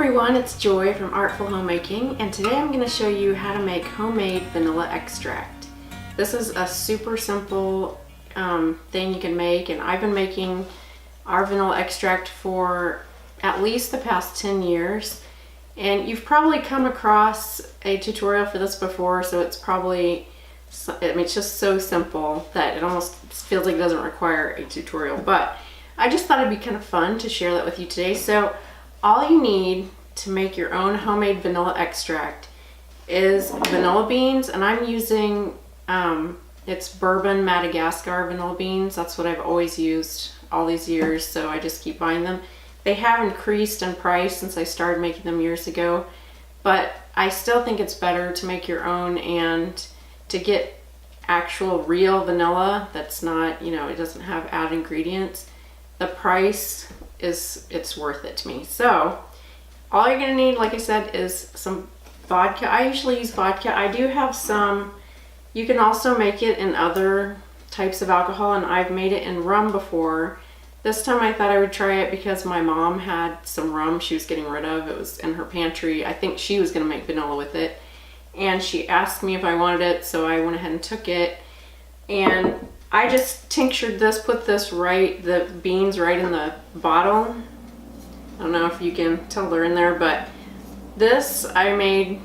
everyone, it's Joy from Artful Homemaking, and today I'm going to show you how to make homemade vanilla extract. This is a super simple thing you can make, and I've been making our vanilla extract for at least the past 10 years. And you've probably come across a tutorial for this before, so it's probably, it's just so simple that it almost feels like it doesn't require a tutorial. But I just thought it'd be kind of fun to share that with you today. So all you need to make your own homemade vanilla extract is vanilla beans, and I'm using, it's bourbon Madagascar vanilla beans. That's what I've always used all these years, so I just keep buying them. They have increased in price since I started making them years ago, but I still think it's better to make your own and to get actual real vanilla that's not, it doesn't have added ingredients. The price it's worth it to me. So all you're gonna need, like I said, is some vodka. I usually use vodka. I do have some, you can also make it in other types of alcohol, and I've made it in rum before. This time I thought I would try it because my mom had some rum she was getting rid of. It was in her pantry. I think she was gonna make vanilla with it, and she asked me if I wanted it, so I went ahead and took it. And I just tinctured this, put this the beans right in the bottle. I don't know if you can tell they're in there, but this I made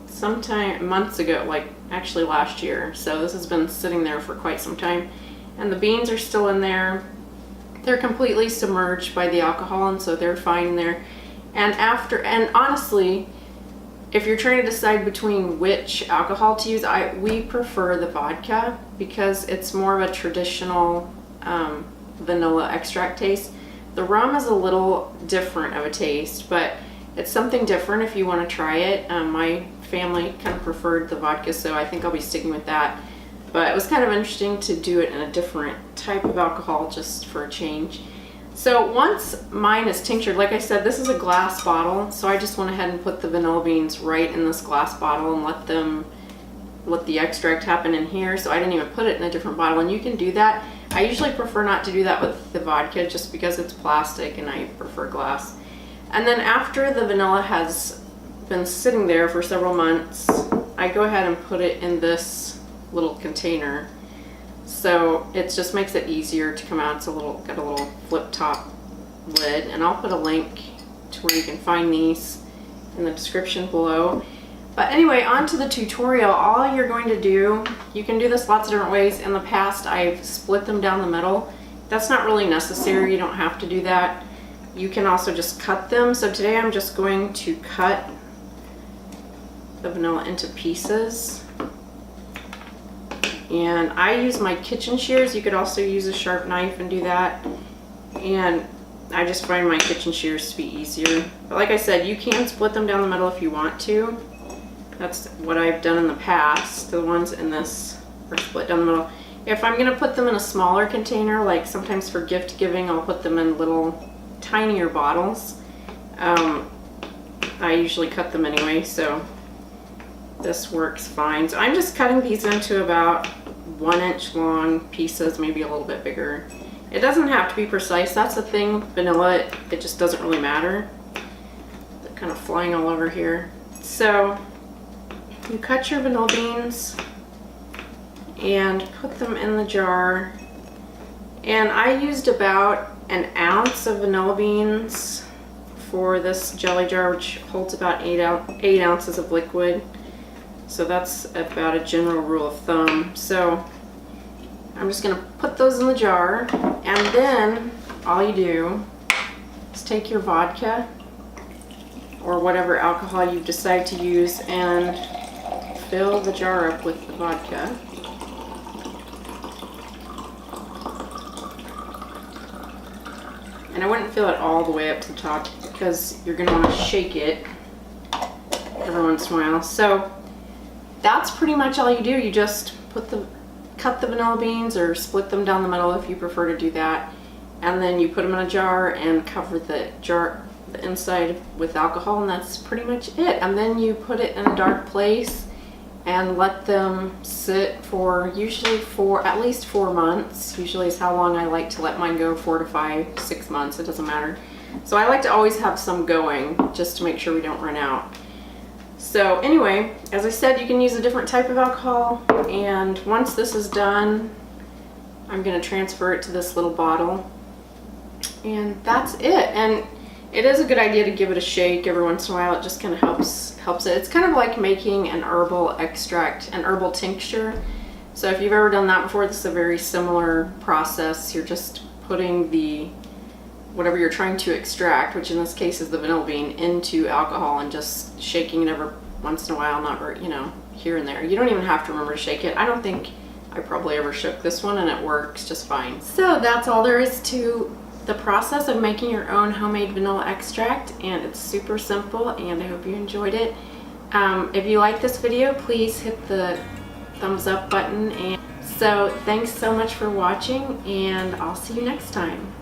sometime months ago, like actually last year. So this has been sitting there for quite some time. And the beans are still in there. They're completely submerged by the alcohol, and so they're fine in there. And honestly, if you're trying to decide between which alcohol to use, we prefer the vodka because it's more of a traditional vanilla extract taste. The rum is a little different of a taste, but it's something different if you want to try it. My family kind of preferred the vodka, so I think I'll be sticking with that. But it was kind of interesting to do it in a different type of alcohol just for a change. So once mine is tinctured, like I said, this is a glass bottle, so I just went ahead and put the vanilla beans right in this glass bottle and let the extract happen in here. So I didn't even put it in a different bottle, and you can do that. I usually prefer not to do that with the vodka just because it's plastic and I prefer glass. And then after the vanilla has been sitting there for several months, I go ahead and put it in this little container. So it just makes it easier to come out. It's got a little flip top lid, and I'll put a link to where you can find these in the description below. But anyway, on to the tutorial. All you're going to do, you can do this lots of different ways. In the past, I've split them down the middle. That's not really necessary. You don't have to do that. You can also just cut them. So today I'm just going to cut the vanilla into pieces. And I use my kitchen shears. You could also use a sharp knife and do that. And I just find my kitchen shears to be easier. But like I said, you can split them down the middle if you want to. That's what I've done in the past. The ones in this are split down the middle. If I'm going to put them in a smaller container, like sometimes for gift giving, I'll put them in little tinier bottles. I usually cut them anyway, so this works fine. So I'm just cutting these into about 1 inch long pieces, maybe a little bit bigger. It doesn't have to be precise. That's the thing, vanilla, it just doesn't really matter. They're kind of flying all over here. So you cut your vanilla beans and put them in the jar. And I used about an ounce of vanilla beans for this jelly jar, which holds about 8 ounces of liquid. So that's about a general rule of thumb. So I'm just going to put those in the jar, and then all you do is take your vodka or whatever alcohol you decide to use and fill the jar up with the vodka. And I wouldn't fill it all the way up to the top because you're going to want to shake it every once in a while. So that's pretty much all you do. You just cut the vanilla beans or split them down the middle if you prefer to do that. And then you put them in a jar and cover the inside with alcohol, and that's pretty much it. And then you put it in a dark place and let them sit for at least 4 months. Usually is how long I like to let mine go, 4 to 5, 6 months, it doesn't matter. So I like to always have some going just to make sure we don't run out. So anyway, as I said, you can use a different type of alcohol, and once this is done, I'm going to transfer it to this little bottle, and that's it. And it is a good idea to give it a shake every once in a while. It just kind of helps it. It's kind of like making an herbal extract, an herbal tincture. So if you've ever done that before, this is a very similar process. You're just putting the whatever you're trying to extract, which in this case is the vanilla bean, into alcohol and just shaking it every once in a while, not very, here and there. You don't even have to remember to shake it. I don't think I probably ever shook this one, and it works just fine. So that's all there is to the process of making your own homemade vanilla extract, and it's super simple, and I hope you enjoyed it. If you like this video, please hit the thumbs up button, and so thanks so much for watching, and I'll see you next time.